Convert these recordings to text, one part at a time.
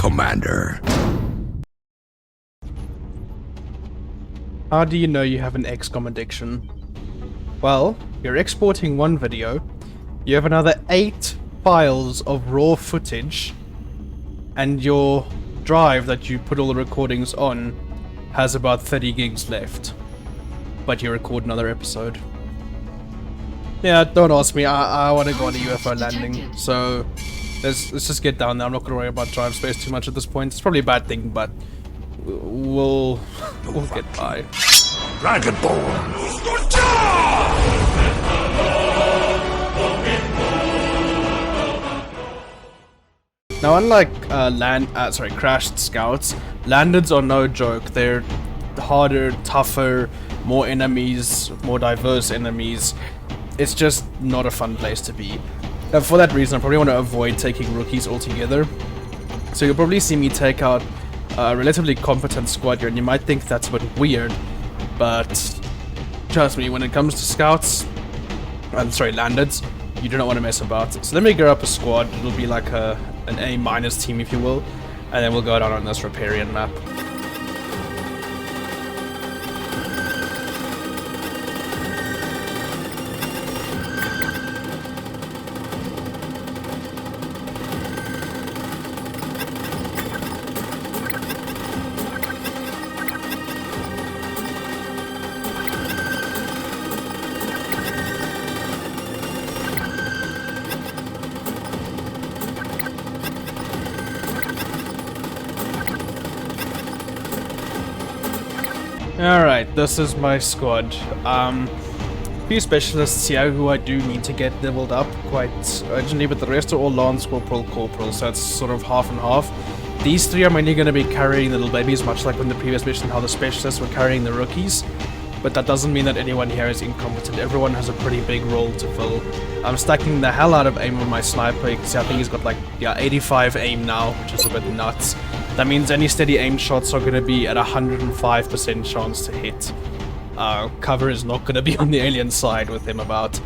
Commander. How do you know you have an XCOM addiction? Well, you're exporting one video, you have another 8 files of raw footage, and your drive that you put all the recordings on has about 30 gigs left. But you record another episode. Yeah, don't ask me, I want to go on a UFO landing, so let's just get down there. I'm not going to worry about drive space too much at this point. It's probably a bad thing, but we'll get by. Dragonborn. Now, unlike crashed scouts, landeds are no joke. They're harder, tougher, more enemies, more diverse enemies. It's just not a fun place to be. For that reason, I probably want to avoid taking rookies altogether. So you'll probably see me take out a relatively competent squad here, and you might think that's a bit weird, but trust me, when it comes to scouts, landeds, you do not want to mess about. So let me gear up a squad. It'll be like an A- team, if you will, and then we'll go down on this riparian map. Alright, this is my squad. Few specialists here who I do need to get leveled up quite urgently, but the rest are all Lance Corporal, so it's sort of half and half. These 3 are mainly going to be carrying the little babies, much like in the previous mission how the specialists were carrying the rookies. But that doesn't mean that anyone here is incompetent. Everyone has a pretty big role to fill. I'm stacking the hell out of aim on my sniper. You can see I think he's got like 85 aim now, which is a bit nuts. That means any steady aim shots are going to be at 105% chance to hit. Cover is not going to be on the alien side with him about.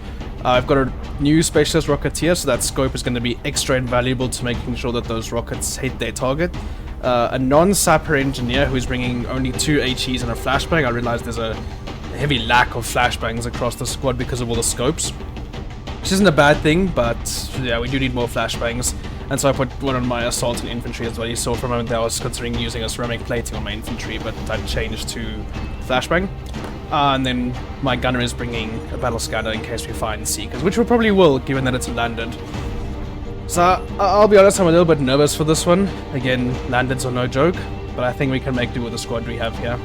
I've got a new specialist rocketeer, so that scope is going to be extra invaluable to making sure that those rockets hit their target. A non-sapper engineer who is bringing only 2 HEs and a flashbang. I realize there's a heavy lack of flashbangs across the squad because of all the scopes, which isn't a bad thing, but yeah, we do need more flashbangs. And so I put one on my assault and infantry as well. You saw for a moment there I was considering using a ceramic plating on my infantry, but I changed to flashbang. And then my gunner is bringing a battle scanner in case we find seekers, which we probably will, given that it's landed. So I'll be honest, I'm a little bit nervous for this one. Again, landeds are no joke, but I think we can make do with the squad we have here.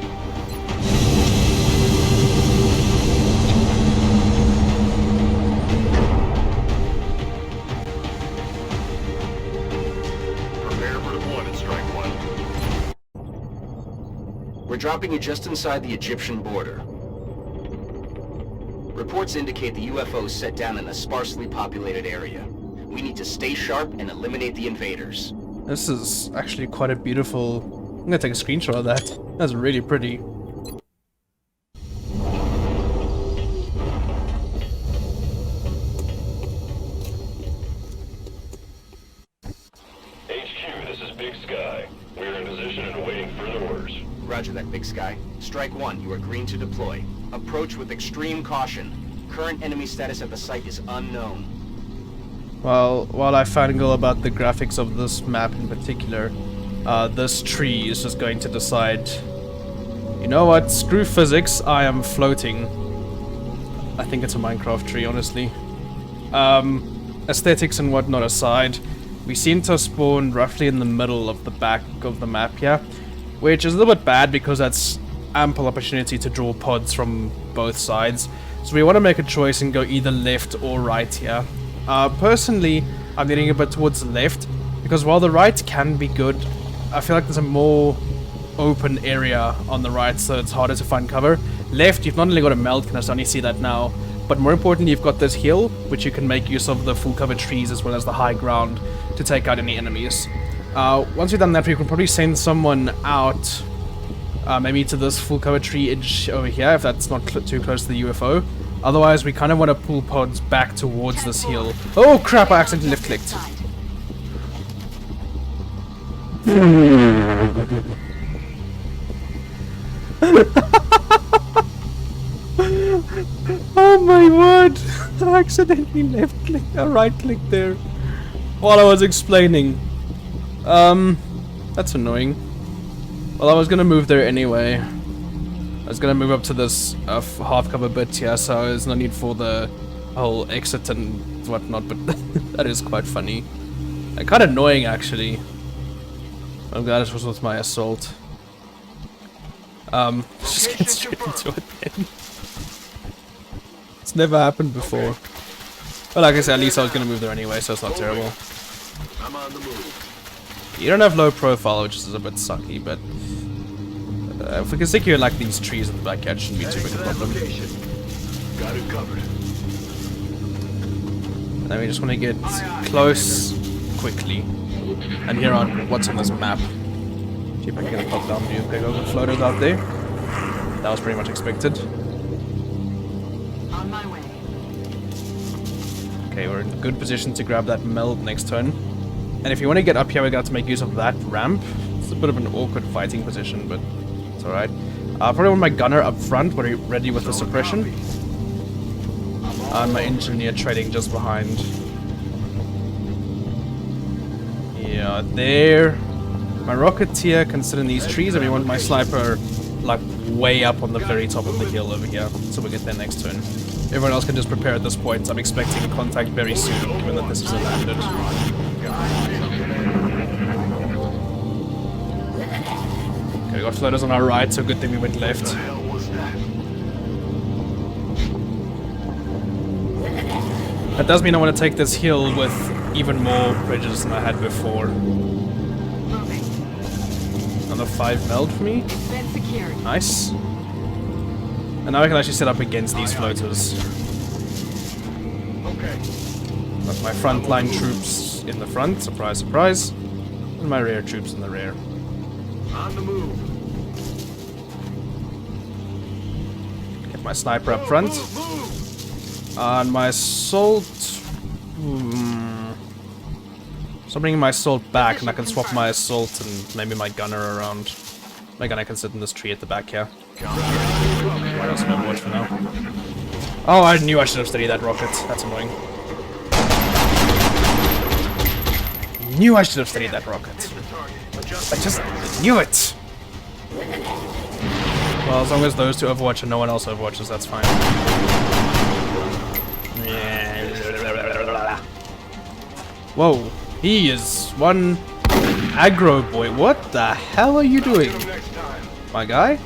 We're dropping you just inside the Egyptian border. Reports indicate the UFO is set down in a sparsely populated area. We need to stay sharp and eliminate the invaders. This is actually quite a beautiful... I'm gonna take a screenshot of that. That's really pretty. Roger that, Big Sky. Strike 1, you are green to deploy. Approach with extreme caution. Current enemy status at the site is unknown. Well, while I fangirl about the graphics of this map in particular, this tree is just going to decide, you know what, screw physics, I am floating. I think it's a Minecraft tree, honestly. Aesthetics and whatnot aside, we seem to have spawned roughly in the middle of the back of the map here. Which is a little bit bad because that's ample opportunity to draw pods from both sides. So we want to make a choice and go either left or right here. Personally, I'm leaning a bit towards the left because while the right can be good, I feel like there's a more open area on the right, so it's harder to find cover. Left, you've not only got a Meld, can I only see that now, but more importantly, you've got this hill, which you can make use of the full cover trees as well as the high ground to take out any enemies. Once we've done that, we can probably send someone out, maybe to this full cover tree edge over here, if that's not too close to the UFO. Otherwise, we kind of want to pull pods back towards this hill. Oh crap, I accidentally left-clicked. Oh my word! I accidentally left click, right click there while I was explaining. That's annoying. Well, I was gonna move there anyway. I was gonna move up to this half cover bit here, so there's no need for the whole exit and whatnot, but that is quite funny. And kind of annoying, actually. I'm glad it was with my assault. Just get straight into it then. It's never happened before. But like I said, at least I was gonna move there anyway, so it's not terrible. I'm on the move. You don't have low profile, which is a bit sucky, but if we can stick you in like these trees in the backyard, shouldn't be too big a problem. Got it covered. And then we just want to get close quickly and hear on what's on this map. See if I can get a top down view. Okay, go floaters out there. That was pretty much expected. On my way. Okay, we're in a good position to grab that meld next turn. And if you want to get up here, we're going to have to make use of that ramp. It's a bit of an awkward fighting position, but it's alright. I probably want my gunner up front, ready with the suppression. And my engineer trading just behind. Yeah, there. My rocketeer can sit in these trees, and we want my sniper like way up on the very top of the hill over here, so we'll get there next turn. Everyone else can just prepare at this point. I'm expecting contact very soon, given that this is a landed. Okay, we got floaters on our right, so good thing we went left. That does mean I want to take this hill with even more prejudice than I had before. Another 5 meld for me. Nice. And now I can actually set up against these floaters. Got my frontline troops in the front, surprise, surprise. And my rear troops in the rear. On the move. Get my sniper up front. And my assault... So I'm bringing my assault back, and I can swap my assault and maybe my gunner around. My gunner can sit in this tree at the back here. Why else am I watch for now? Oh, I knew I should have studied that rocket. That's annoying. Knew I should have studied that rocket. I just knew it! Well, as long as those two overwatch and no one else overwatches, that's fine. Whoa, he is one aggro boy. What the hell are you doing, my guy?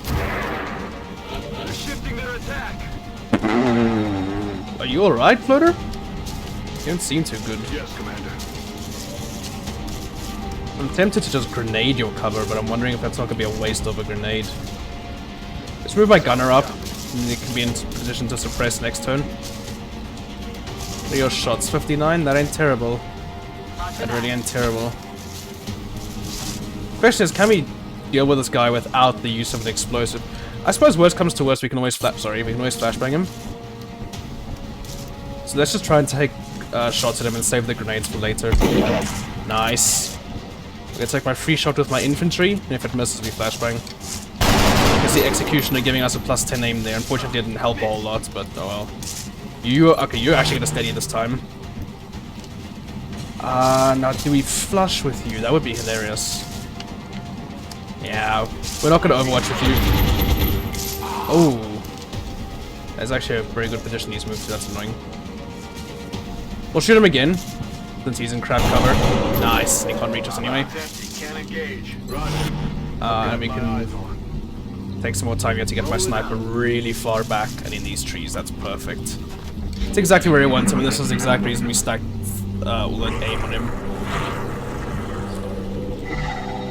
Are you alright, floater? You don't seem too good. Yes, Commander. I'm tempted to just grenade your cover, but I'm wondering if that's not going to be a waste of a grenade. Let's move my gunner up, and it can be in position to suppress next turn. What are your shots? 59? That ain't terrible. That really ain't terrible. Question is, can we deal with this guy without the use of an explosive? I suppose worst comes to worst, we can always flashbang him. So let's just try and take shots at him and save the grenades for later. Nice. I'm gonna take my free shot with my infantry, and if it misses, we flashbang. You can see Executioner giving us a +10 aim there. Unfortunately, it didn't help a whole lot, but oh well. Okay, you're actually gonna steady this time. Now do we flush with you? That would be hilarious. Yeah, we're not gonna overwatch with you. Oh. That's actually a very good position he's moved to, that's annoying. We'll shoot him again, since he's in crab cover. Nice, he can't reach us anyway. And we can take some more time here to get my sniper really far back and in these trees. That's perfect. It's exactly where he wants him, and this is the exact reason we stacked all that aim on him.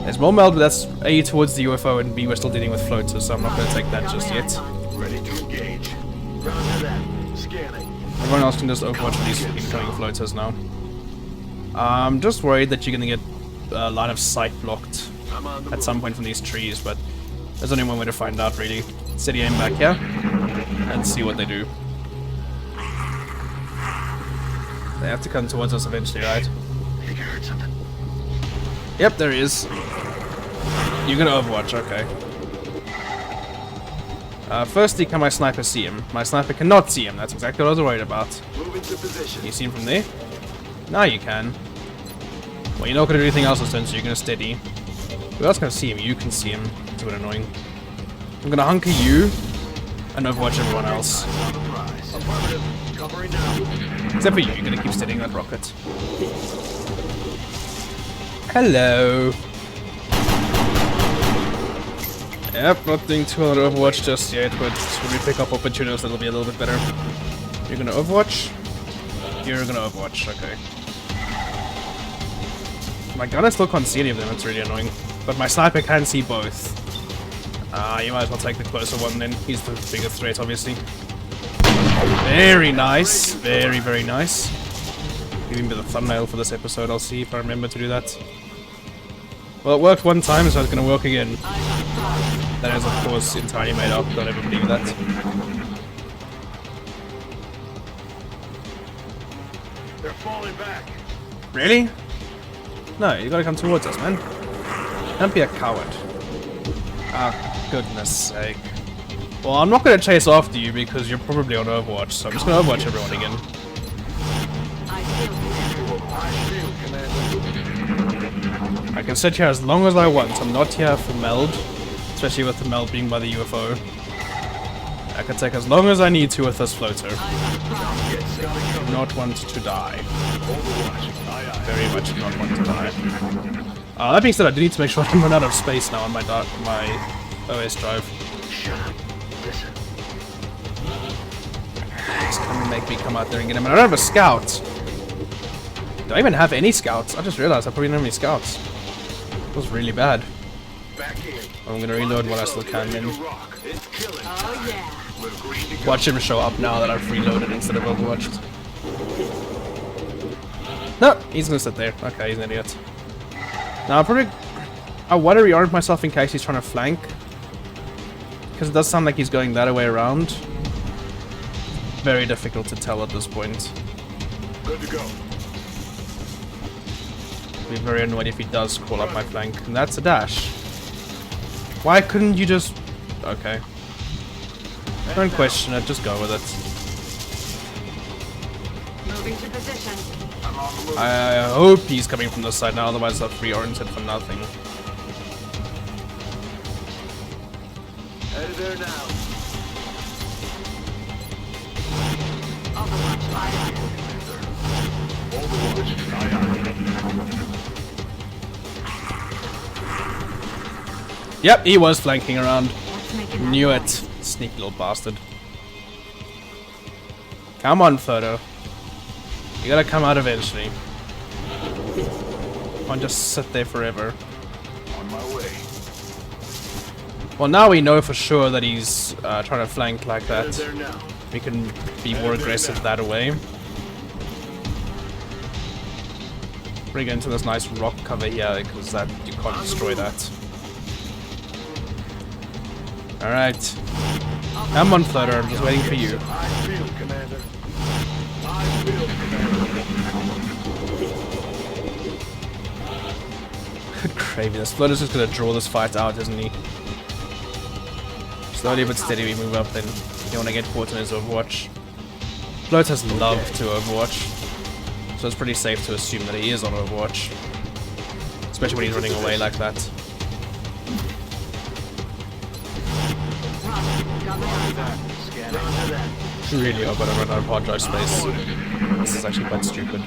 There's more meld, but that's A towards the UFO, and B we're still dealing with floaters, so I'm not going to take that just yet. Ready to engage. Roger that. Scanning. Everyone else can just overwatch these incoming floaters now. I'm just worried that you're going to get line of sight blocked at some point from these trees, but there's only one way to find out, really. Steady aim back here, and see what they do. They have to come towards us eventually, right? I think I heard something. Yep, there he is. You're gonna overwatch, okay. Firstly, can my sniper see him? My sniper cannot see him, that's exactly what I was worried about. Moving to position. Can you see him from there? Now you can. Well, you're not gonna do anything else this turn, so you're gonna steady. Who else can see him? You can see him. It's a bit annoying. I'm gonna hunker you and overwatch everyone else. Affirmative. Covering now. Except for you, you're gonna keep steadying that rocket. Hello. Yep, not doing too well at Overwatch just yet, but when we pick up opportunities that'll be a little bit better. You're gonna Overwatch? You're gonna Overwatch, okay. My gunner still can't see any of them, it's really annoying. But my sniper can see both. You might as well take the closer one then. He's the bigger threat, obviously. Very nice. Very, very nice. Give me the thumbnail for this episode, I'll see if I remember to do that. Well, it worked one time, so it's gonna work again. That is, of course, entirely made up. Don't ever believe that. They're falling back. Really? No, you gotta come towards us, man. Don't be a coward. Ah, goodness sake. Well, I'm not gonna chase after you because you're probably on Overwatch, so I'm just gonna Overwatch everyone again. I can sit here as long as I want. I'm not here for Meld, especially with the Meld being by the UFO. I can take as long as I need to with this floater. Not want to die. Very much not want to die. That being said, I do need to make sure I don't run out of space now on my OS drive. He's gonna make me come out there and get him. And I don't have a scout. Do I even have any scouts? I just realized I probably don't have any scouts. It was really bad. I'm gonna reload while I still can then. Watch him show up now that I've reloaded instead of overwatched. No, he's gonna sit there. Okay, he's an idiot. Now I want to reorient myself in case he's trying to flank. Because it does sound like he's going that way around. Very difficult to tell at this point. Good to go. I'll be very annoyed if he does call up my flank. And that's a dash. Why couldn't you just... Okay. Don't question it, just go with it. Moving to position. I hope he's coming from this side now, otherwise I've reoriented for nothing. Headed there now. Overwatch fire. Overwatch. Yep, he was flanking around. Let's make it Knew happen. it. Sneaky little bastard. Come on, Photo. You gotta come out eventually. Can't just sit there forever. On my way. Well, now we know for sure that he's trying to flank like Headed that. there now. We can be more aggressive that way. Bring into this nice rock cover here because that you can't destroy that. Alright. Come on, Flutter, I'm just waiting for you. I feel, Commander. I feel, Commander. Good gravy, this Flutter's just gonna draw this fight out, isn't he? Slowly but steady we move up then. You don't want to get caught in his Overwatch. Floaters love to Overwatch, so it's pretty safe to assume that he is on Overwatch. Especially when he's running away like that. Really hope I don't run out of hard drive space. This is actually quite stupid.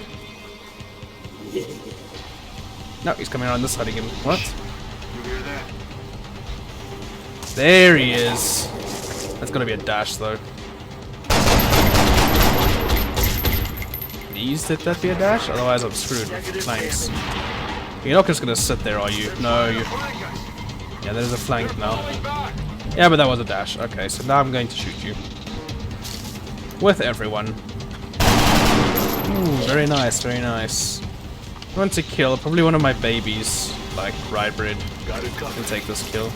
No, he's coming around this side again. What? You hear that? There he is. That's gonna be a dash though. Please let that be a dash? Otherwise I'm screwed with flanks. You're not just gonna sit there, are you? No, you... Yeah, there's a flank now. Yeah, but that was a dash. Okay, so now I'm going to shoot you. With everyone. Ooh, very nice, very nice. I want to kill probably one of my babies, like Rybrid. Got it covered. Can take this kill.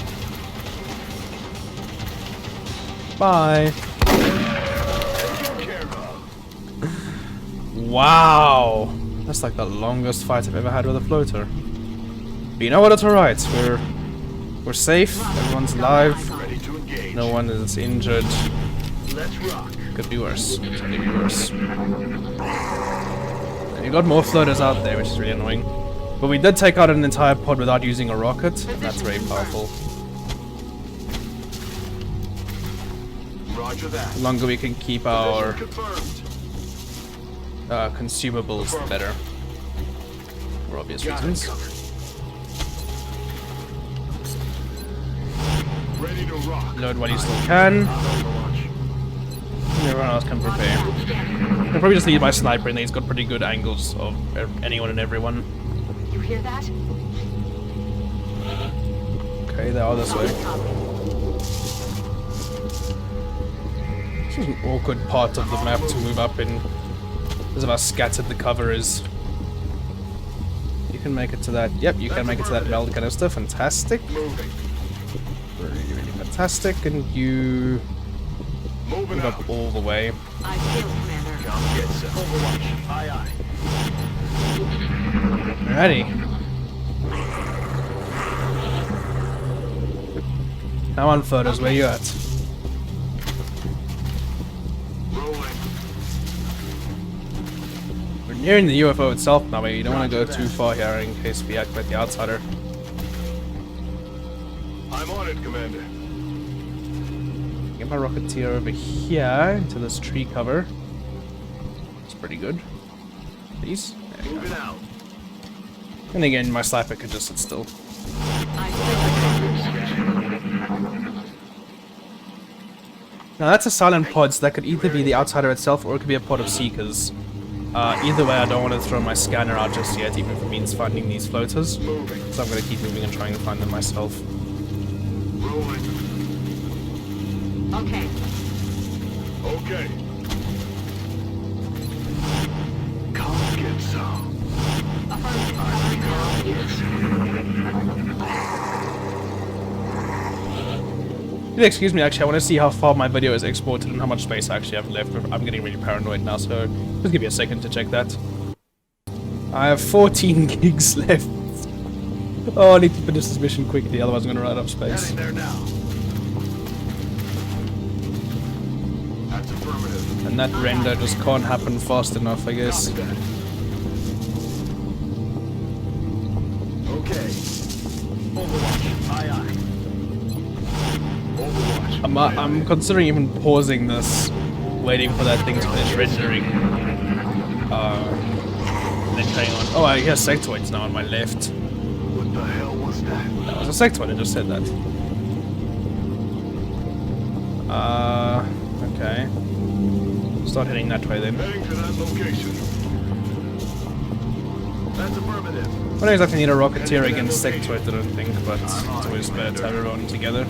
Bye. Taken care of. Wow. That's like the longest fight I've ever had with a floater. But you know what? It's alright. We're safe. Everyone's alive. Ready to engage. No one is injured. Let's rock. Could be worse. Could be worse. You got more floaters out there, which is really annoying. But we did take out an entire pod without using a rocket. And that's very powerful. Roger that. The longer we can keep our Confirmed. consumables, the better. For obvious Got it reasons. covered. Ready to rock. Load what you still can. Overwatch. Everyone else can prepare. I'll probably just lead my sniper in there. He's got pretty good angles of anyone and everyone. You hear that? Okay, they are this way. This is an awkward part of the map to move up in because of how scattered the cover is. You can make it to that. Yep, you can make it to that Meld canister. Fantastic. Moving. Really, really fantastic. And you Moving move up. up all the way. I feel, Commander. Come get some. Overwatch. Aye, aye. Alrighty. Now on photos, where you at? Rolling. We're nearing the UFO itself now, but you don't want to go too far here in case we activate the outsider. I'm on it, Commander. Get my rocketeer over here into this tree cover. It's pretty good. Please. There you go. Moving out. And again, my sniper could just sit still. I Now that's a silent pod, so that could either be the outsider itself or it could be a pod of seekers. Either way, I don't want to throw my scanner out just yet, even if it means finding these floaters. Moving. So I'm going to keep moving and trying to find them myself. Rolling. Okay. Okay. Come get some. Excuse me, actually, I want to see how far my video is exported and how much space I actually have left. I'm getting really paranoid now, so just give me a second to check that. I have 14 gigs left. Oh, I need to finish this mission quickly, otherwise I'm going to run out of space. Heading there now. That's affirmative. And that render just can't happen fast enough, I guess. Copy that. Okay. Overwatch. Aye, aye. Overwatch. I'm considering even pausing this, waiting for that thing to finish rendering. Then carrying on. Oh, I hear sectoids now on my left. What the hell was that? That was a sectoid, I just said that. Okay. Start heading that way then. Heading to that location. That's affirmative. I don't exactly need a rocketeer against sectoids, I don't think, but it's always better to have everyone together.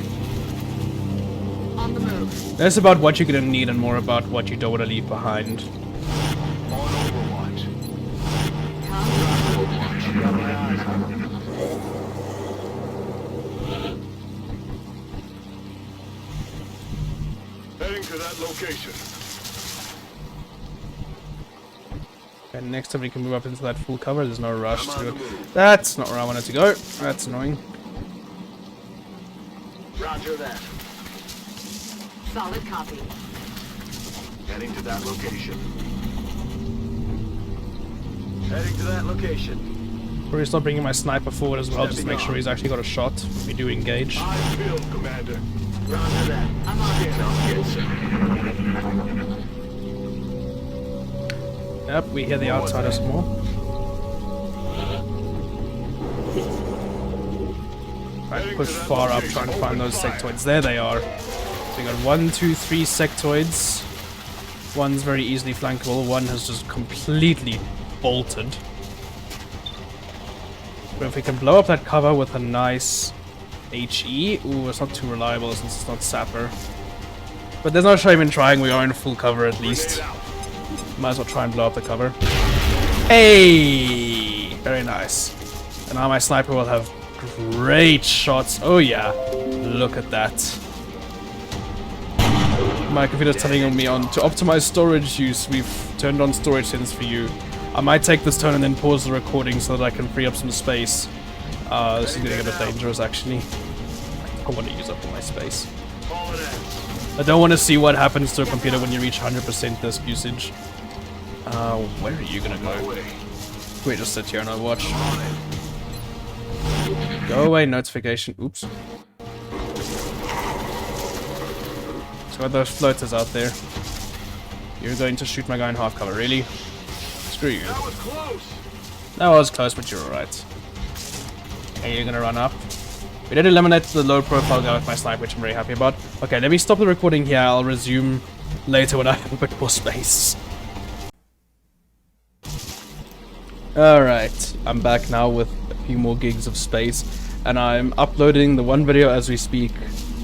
On the move. Less about what you're gonna need and more about what you don't want to leave behind. On Overwatch. Come. Overwatch. Got my eyes on him. Heading to that location. And next time we can move up into that full cover, there's no rush I'm to on it. the move. That's not where I wanted to go. That's annoying. Roger that. Solid copy. Heading to that location. Heading to that location. Probably start bringing my sniper forward as well, just to make sure he's actually got a shot if we do engage. I feel, Commander. Roger that. I'm on it. Come get some. Yep, we hear the outsiders more. Right, push far up, trying to find those sectoids. There they are. So we got 1, 2, 3 sectoids. One's very easily flankable, one has just completely bolted. But if we can blow up that cover with a nice HE, ooh, it's not too reliable since it's not Sapper. But there's no shame in trying, we are in full cover at least. Might as well try and blow up the cover. Hey! Very nice. And now my sniper will have great shots. Oh yeah, look at that. My computer's telling me on to optimize storage use. We've turned on storage settings for you. I might take this turn and then pause the recording so that I can free up some space. This is getting a bit dangerous, actually. I want to use up all my space. Falling in. I don't want to see what happens to a computer when you reach 100% disk usage. Where are you gonna go? Can we just sit here and watch? Go away, notification. Oops. So got those floaters out there. You're going to shoot my guy in half cover, really? Screw you. That was close. That was close, but you're alright. Hey, you're gonna run up. We did eliminate the low profile guy with my sniper, which I'm very happy about. Okay, let me stop the recording here. I'll resume later when I have a bit more space. Alright, I'm back now with a few more gigs of space, and I'm uploading the one video as we speak,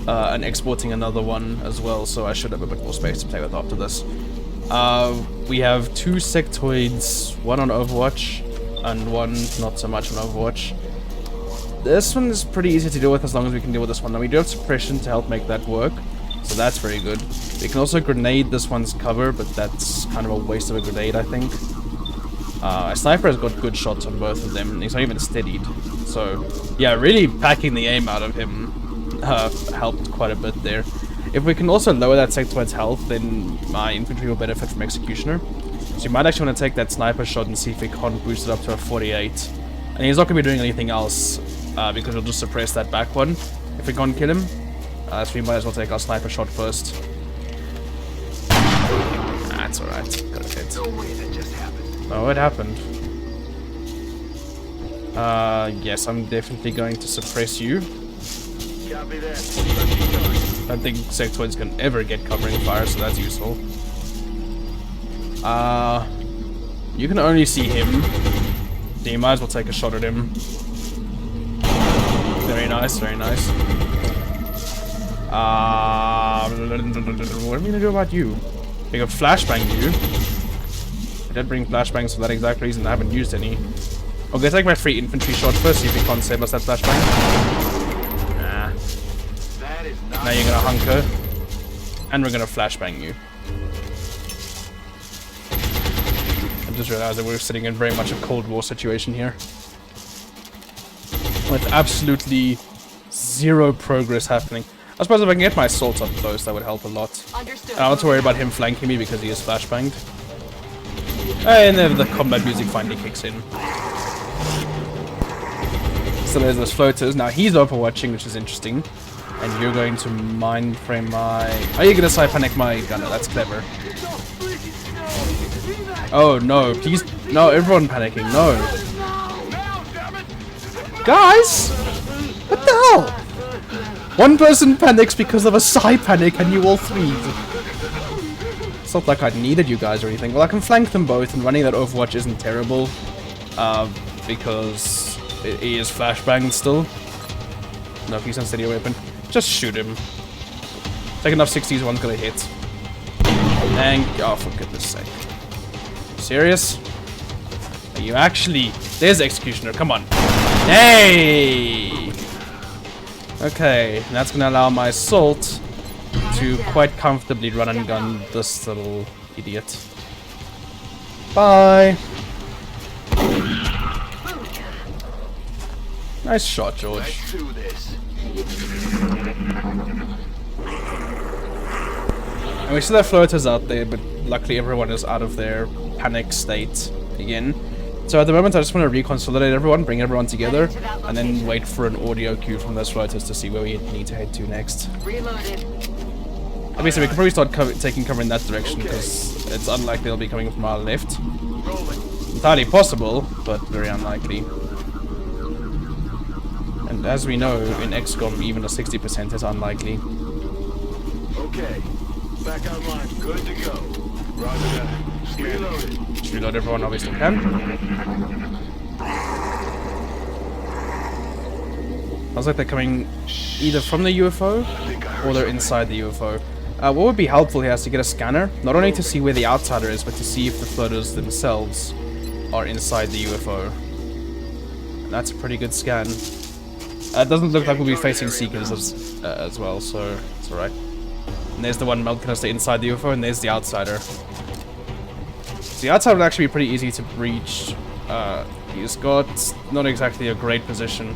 and exporting another one as well, so I should have a bit more space to play with after this. We have 2 sectoids, one on Overwatch, and one not so much on Overwatch. This one is pretty easy to deal with as long as we can deal with this one. Now we do have suppression to help make that work, so that's very good. We can also grenade this one's cover, but that's kind of a waste of a grenade, I think. A sniper has got good shots on both of them, and he's not even steadied. So, yeah, really packing the aim out of him helped quite a bit there. If we can also lower that sectoid's health, then my infantry will benefit from Executioner. So you might actually want to take that sniper shot and see if we can't boost it up to a 48. And he's not going to be doing anything else, because we'll just suppress that back one if we can't kill him. So we might as well take our sniper shot first. That's alright. Got a hit. No way that just happened. Oh, it happened. Yes, I'm definitely going to suppress you. Copy that. I don't think sectoids can ever get covering fire, so that's useful. You can only see him. So you might as well take a shot at him. Very nice, very nice. What are we gonna do about you? We got flashbang you. I did bring flashbangs for that exact reason. I haven't used any. I'm gonna take my free infantry shot first, see if we can't save us that flashbang. Nah. That is not. Now you're gonna hunker. And we're gonna flashbang you. I just realized that we're sitting in very much a Cold War situation here. With absolutely zero progress happening. I suppose if I can get my assault up close, that would help a lot. Understood. I don't have to worry about him flanking me because he is flashbanged. And then the combat music finally kicks in. So there's those floaters. Now he's overwatching, which is interesting. And you're going to mind frame my... Are you going to side panic my gunner? That's clever. Oh no, please. No, everyone panicking. No. Guys! What the hell? One person panics because of a side panic and you all three. It's not like I needed you guys or anything. Well, I can flank them both, and running that Overwatch isn't terrible. Because he is flashbanged still. No, if he's on steady weapon. Just shoot him. Take enough 60s, one's gonna hit. Thank... Oh, for goodness sake. Serious? Are you actually... There's Executioner, come on. Hey! Okay, that's gonna allow my assault to quite comfortably run and gun this little idiot. Bye! Nice shot, George. Let's do this. And we still have floaters out there, but luckily everyone is out of their panic state again. So at the moment I just want to reconsolidate everyone, bring everyone together, and then wait for an audio cue from those floaters to see where we need to head to next. Reloaded. Obviously we can probably start taking cover in that direction, because it's unlikely they'll be coming from our left. Entirely possible, but very unlikely. And as we know, in XCOM, even a 60% is unlikely. Okay. Back online. Good to go. Roger that. Reloaded. Just reload everyone obviously can. Sounds like they're coming either from the UFO or they're inside the UFO. What would be helpful here is to get a scanner, not only to see where the outsider is, but to see if the floaters themselves are inside the UFO. And that's a pretty good scan. It doesn't look like we'll be facing Seekers as well, so it's alright. And there's the one Meld canister inside the UFO, and there's the outsider. So the outsider would actually be pretty easy to breach He's got not exactly a great position,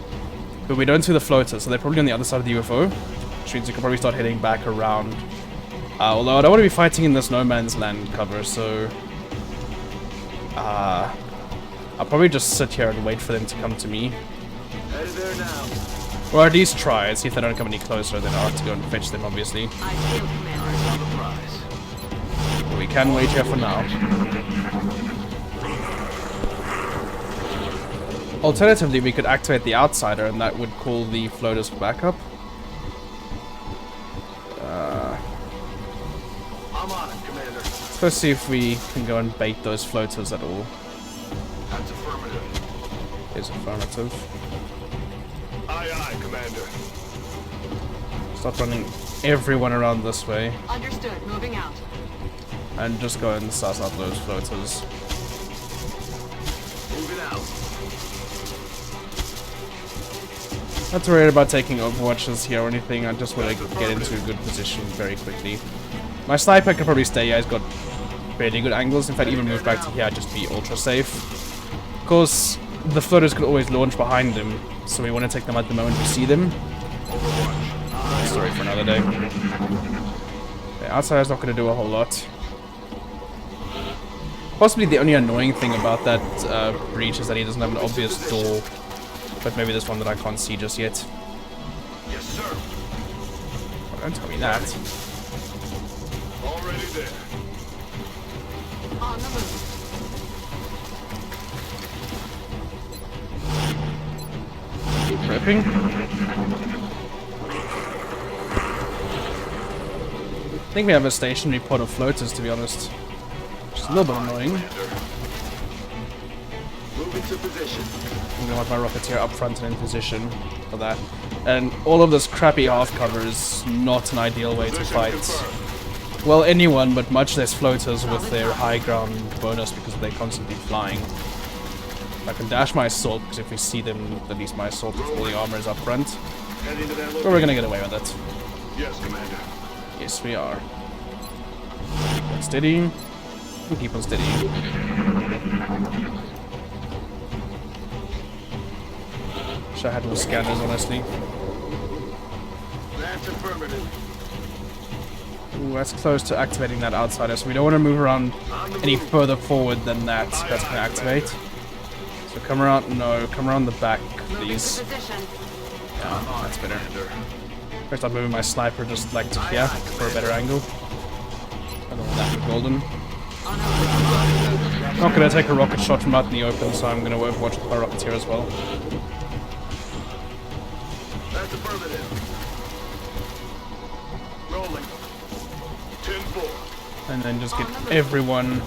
but we don't see the floaters, so they're probably on the other side of the UFO, which means we can probably start heading back around. Although I don't want to be fighting in this no man's land cover, so I'll probably just sit here and wait for them to come to me. Headed there now. Or at least try and see if they don't come any closer, then I'll have to go and fetch them, obviously. I feel, Commander. Eyes on the prize. But we can wait here for now. Alternatively, we could activate the outsider, and that would call the floaters for backup. I'm on it, Commander. Let's see if we can go and bait those floaters at all. That's affirmative. Is affirmative. Aye, aye, Commander. Start running everyone around this way, Understood. Moving out. and just go and suss out those floaters. Moving out. Not too worried about taking overwatches here or anything. I just want to get into a good position very quickly. My sniper can probably stay here. He's got pretty good angles. In fact, even move back to here, just be ultra safe. Of course, the floaters could always launch behind them, so we want to take them at the moment we see them. Sorry for another day. The outsider's not going to do a whole lot. Possibly the only annoying thing about that breach is that he doesn't have an obvious door. But maybe there's one that I can't see just yet. Yes, sir. Oh, don't tell me that. Already there. On the move. Keep prepping. I think we have a stationary pod of floaters, to be honest. Which is a little bit annoying. Moving to position. I'm gonna want my rocketeer up front and in position for that. And all of this crappy half cover is not an ideal way to Position fight. confirmed. Well, anyone, but much less floaters with their high ground bonus because they're constantly flying. I can dash my assault, because if we see them, at least my assault with all the armor is up front. Heading to that But we're gonna get away with it. Yes, Commander. Yes, we are. Get steady. And keep on steady. Wish I had more scanners, honestly. That's affirmative. Ooh, that's close to activating that outsider, so we don't want to move around any further forward than that. That's going to activate. So come around, no, come around the back, Moving please. to position. Yeah, that's better. First I'm moving my sniper just like to here for a better angle. I don't want that with golden. On our way. Not going to take a rocket shot from out in the open, so I'm going to overwatch with my rocketeer as well. That's affirmative. Rolling. 10-4. And then just get everyone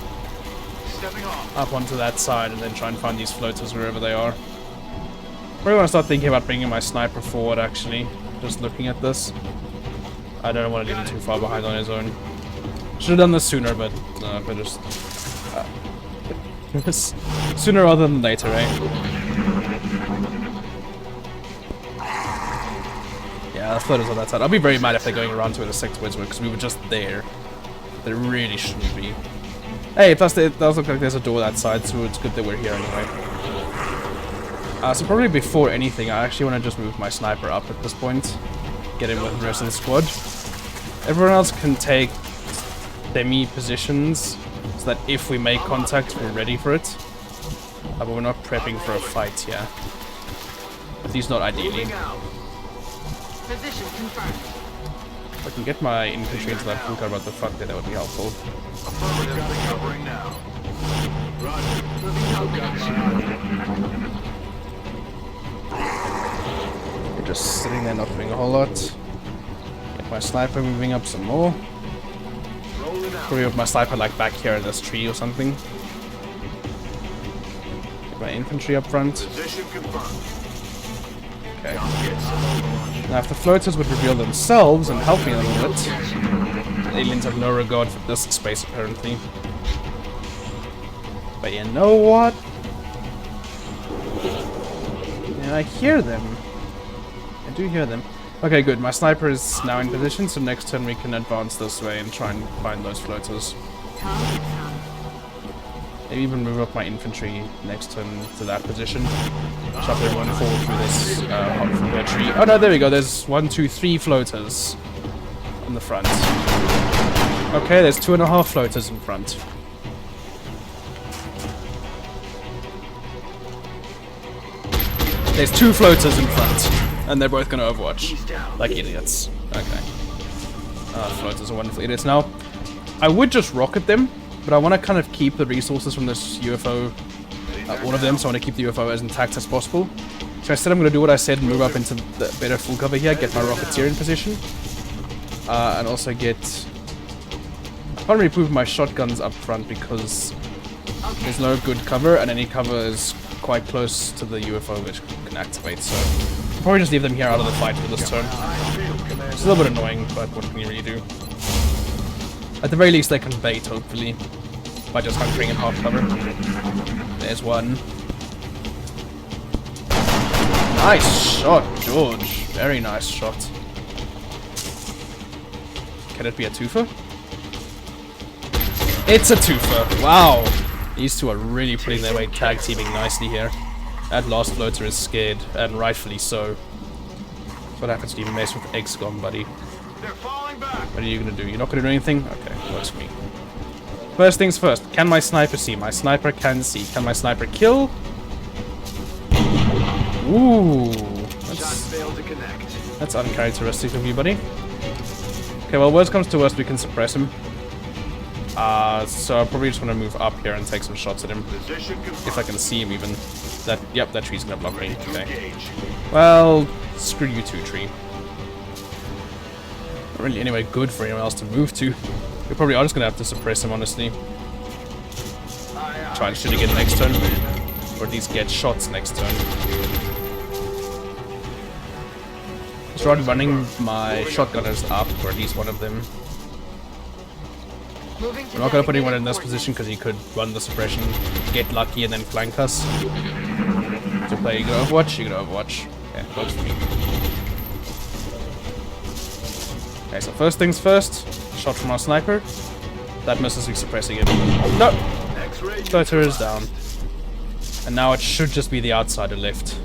Stepping off. up onto that side and then try and find these floaters wherever they are. Probably want to start thinking about bringing my sniper forward, actually. Just looking at this. I don't want to leave him too far behind on his own. Should have done this sooner, but just... sooner rather than later, eh? Yeah, the floaters on that side. I'll be very mad if they're going around to where the sectoids were, because we were just there. They really shouldn't be. Hey, plus it does look like there's a door that side, so it's good that we're here anyway. So probably before anything, I actually want to just move my sniper up at this point. Get in with the rest of the squad. Everyone else can take semi-positions, so that if we make contact, we're ready for it. But we're not prepping for a fight here. At least not ideally. Moving out. Position confirmed. If I can get my infantry into that full cover at the front there, that would be helpful. Affirmative. Got it covering now. Roger. Moving to open. They're just sitting there not doing a whole lot. Get my sniper moving up some more. Rolling out. Probably with my sniper like back here in this tree or something. Get my infantry up front. Position confirmed. Okay. Get some overwatch. Now if the floaters would reveal themselves and help me a little bit. The aliens have no regard for this space apparently. But you know what? Yeah, I hear them. I do hear them. Okay, good. My sniper is now in position, so next turn we can advance this way and try and find those floaters. Come. Maybe even move up my infantry next turn to that position. Shove everyone forward through this hop from their tree. Oh no, there we go. There's 1, 2, 3 floaters on the front. Okay, there's 2.5 floaters in front. There's 2 floaters in front, and they're both gonna overwatch like idiots. Okay. Floaters are wonderful idiots. Now, I would just rocket them, but I want to kind of keep the resources from this UFO, all of them, so I want to keep the UFO as intact as possible. So instead I'm going to do what I said and move up into the better full cover here, get my Rocketeer in position, and also get... I can't really move my shotguns up front because there's no good cover, and any cover is quite close to the UFO which can activate, so I'll probably just leave them here out of the fight for this turn. It's a little bit annoying, but what can you really do? At the very least, they can bait, hopefully, by just hunkering in half cover. There's one. Nice shot, George. Very nice shot. Can it be a twofer? It's a twofer. Wow. These two are really putting their weight tag teaming nicely here. That last floater is scared, and rightfully so. That's what happens when you mess with XCOM, buddy. They're falling back. What are you gonna do? You're not gonna do anything? Okay, works for me. First things first, can my sniper see? My sniper can see. Can my sniper kill? Ooh. Shots failed to connect. That's uncharacteristic of you, buddy. Okay, well, worst comes to worst, we can suppress him. So I probably just want to move up here and take some shots at him. Position confirmed. If I can see him even. Yep, that tree's gonna block me. To Okay. engage. Well, screw you too, tree. Not really anywhere good for anyone else to move to. We probably are just gonna have to suppress him, honestly. Try and shoot again next turn. Or at least get shots next turn. Start running my shotgunners up, or at least one of them. Moving to I'm not gonna put anyone in designated this position because he could run the suppression, get lucky, and then flank us. To play, you gonna Overwatch? You're gonna Overwatch. Okay, works for me. Okay, so first things first, shot from our sniper. That misses, we suppress again. No! X-ray Floater is down. And now it should just be the outsider left.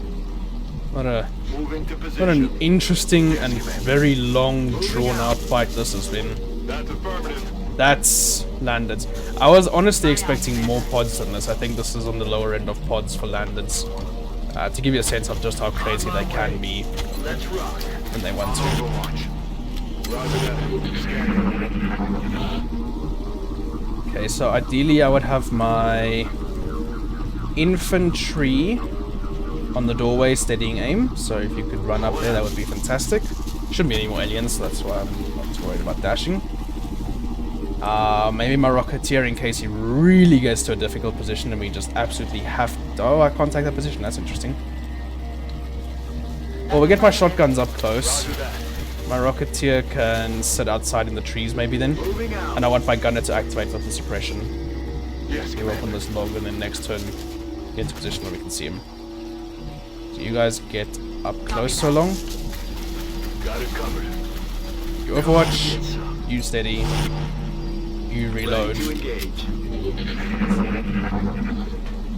What moving to position. an interesting and very long, drawn-out fight this has been. That's affirmative. That's landed. I was honestly expecting more pods than this. I think this is on the lower end of pods for landeds. To give you a sense of just how crazy they can be Let's rock. when they want to. Overwatch. Roger that. Scanning. Okay, so ideally I would have my infantry on the doorway steadying aim. So if you could run up there, that would be fantastic. Shouldn't be any more aliens, so that's why I'm not too worried about dashing. Maybe my Rocketeer in case he really gets to a difficult position and we just absolutely have to... Oh, I can't take that position. That's interesting. Well, we'll get my shotguns up close. Roger that. My Rocketeer can sit outside in the trees maybe then. Moving out. And I want my gunner to activate with the suppression. Yes, We'll open this log and then next turn get into position where we can see him. So you guys get up close so long. Got it covered. You Overwatch. You steady. You reload. Ready to engage.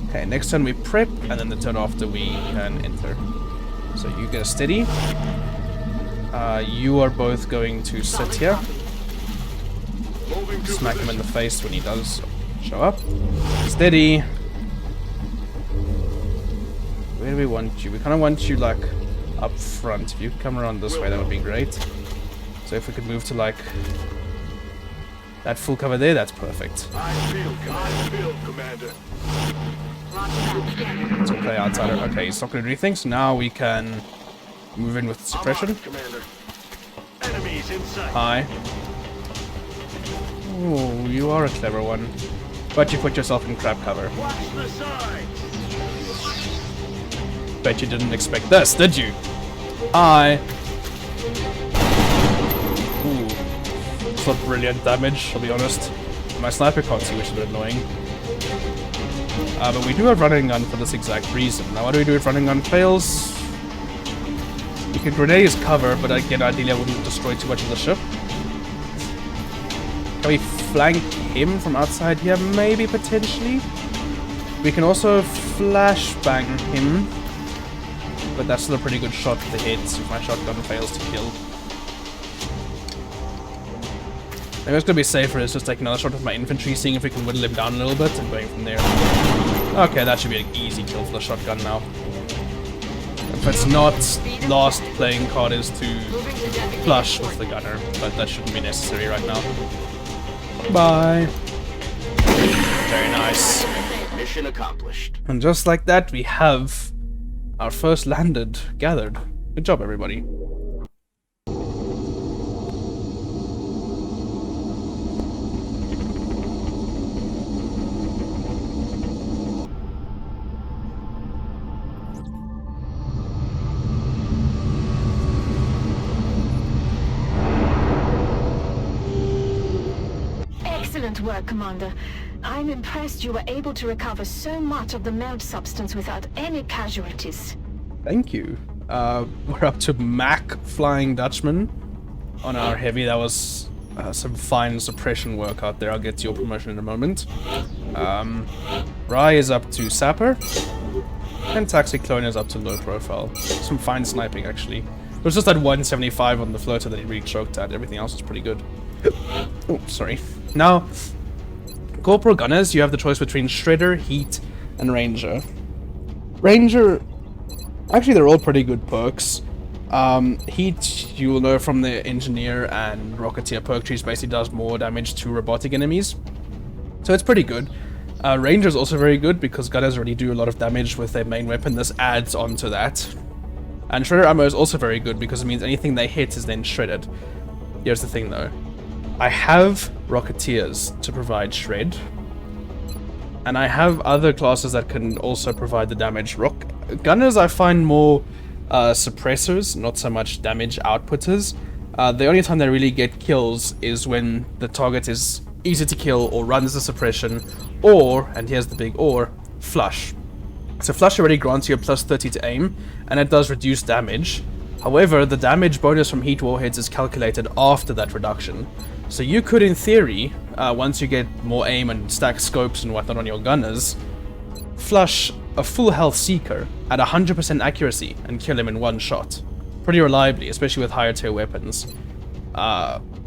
Okay, next turn we prep, and then the turn after we can enter. So you get a steady. You are both going to sit here. Moving to Smack him in position. the face when he does show up. Steady. Where do we want you? We kind of want you, like, up front. If you could come around this way, that would be great. So if we could move to, like, that full cover there, that's perfect. I feel, Commander. Roger that. Scanning. Let's play outsider. Okay, he's not going to do anything, so now we can move in with suppression. I'm on it, Commander. Enemies in sight. Hi. Oh, you are a clever one. But you put yourself in crap cover. Watch the sides. Bet you didn't expect this, did you? Hi. Ooh. It's not brilliant damage, I'll be honest. My sniper can't see, which is a bit annoying. But we do have running gun for this exact reason. Now what do we do if running gun fails? We can grenade his cover, but again, ideally I wouldn't destroy too much of the ship. Can we flank him from outside here? Maybe, potentially? We can also flashbang him, but that's still a pretty good shot to hit if my shotgun fails to kill. Maybe what's gonna be safer is just take another shot with my infantry, seeing if we can whittle him down a little bit, and going from there. Okay, that should be an easy kill for the shotgun now. If it's not, last playing card is to flush with the gunner, but that shouldn't be necessary right now. Bye. Very nice. Mission accomplished. And just like that, we have our first landed gathered. Good job, everybody. Excellent work, Commander. I'm impressed you were able to recover so much of the Meld substance without any casualties. Thank you. We're up to Mac Flying Dutchman on our heavy. That was some fine suppression work out there. I'll get to your promotion in a moment. Rye is up to Sapper. And Taxi Clone is up to low profile. Some fine sniping, actually. It was just that 175 on the floater that he really choked at. Everything else was pretty good. Oh, sorry. Now, Corporal Gunners, you have the choice between Shredder, Heat, and Ranger. Ranger... Actually, they're all pretty good perks. Heat, you will know from the Engineer and Rocketeer perk trees, basically does more damage to robotic enemies. So it's pretty good. Ranger is also very good because Gunners already do a lot of damage with their main weapon. This adds on to that. And Shredder ammo is also very good because it means anything they hit is then shredded. Here's the thing though. I have Rocketeers to provide shred. And I have other classes that can also provide the damage. Gunners I find more suppressors, not so much damage outputters. The only time they really get kills is when the target is easy to kill or runs the suppression, or, and here's the big or, flush. So flush already grants you a plus 30 to aim, and it does reduce damage. However, the damage bonus from heat warheads is calculated after that reduction. So you could, in theory, once you get more aim and stack scopes and whatnot on your gunners, flush a full health Seeker at 100% accuracy and kill him in one shot. Pretty reliably, especially with higher tier weapons.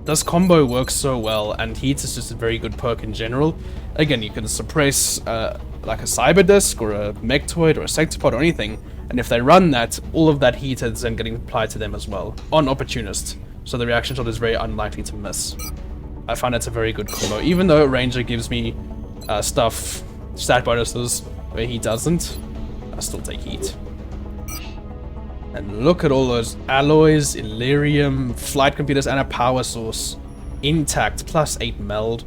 This combo works so well, and Heat is just a very good perk in general. Again, you can suppress like a Cyberdisc or a Mectoid or a Sectopod or anything, and if they run that, all of that heat is then getting applied to them as well, on Opportunist. So the reaction shot is very unlikely to miss. I find it's a very good combo, even though Ranger gives me stat bonuses where he doesn't. I still take Heat. And look at all those alloys, Illyrium, flight computers, and a power source. Intact, plus 8 meld.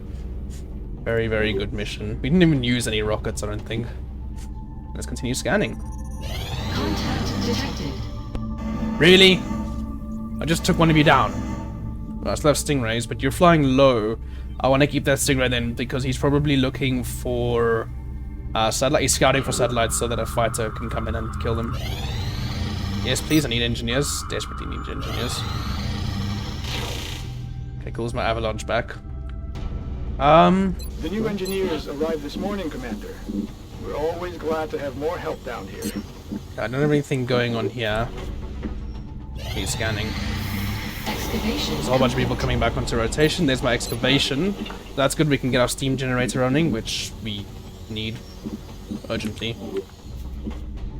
Very, very good mission. We didn't even use any rockets, I don't think. Let's continue scanning. Contact detected. Really? I just took one of you down. Well, I still have Stingrays, but you're flying low. I want to keep that Stingray then, because he's probably looking for satellite. He's scouting for satellites so that a fighter can come in and kill them. Yes, please, I need engineers. Desperately need engineers. Okay, cool, is my avalanche back. The new engineers arrived this morning, Commander. We're always glad to have more help down here. I don't have anything going on here. He's scanning. There's a whole bunch of people coming back onto rotation. There's my excavation. That's good, we can get our steam generator running, which we need urgently.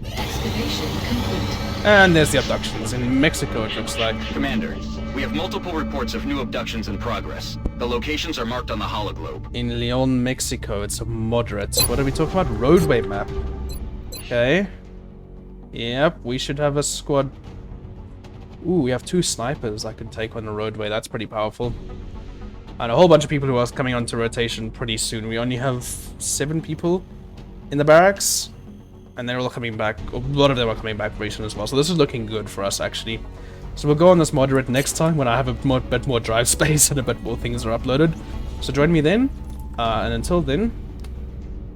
Excavation complete. And there's the abductions in Mexico, it looks like. Commander, we have multiple reports of new abductions in progress. The locations are marked on the hologlobe. In Leon, Mexico, it's a moderate. What are we talking about? Roadway map. Okay. Yep, we should have a squad. Ooh, we have 2 snipers I can take on the roadway. That's pretty powerful. And a whole bunch of people who are coming onto rotation pretty soon. We only have 7 people in the barracks. And they're all coming back. A lot of them are coming back very soon as well. So this is looking good for us, actually. So we'll go on this moderate next time when I have a bit more drive space and a bit more things are uploaded. So join me then. And until then,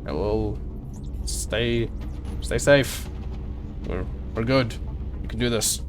I will stay safe. We're good. We can do this.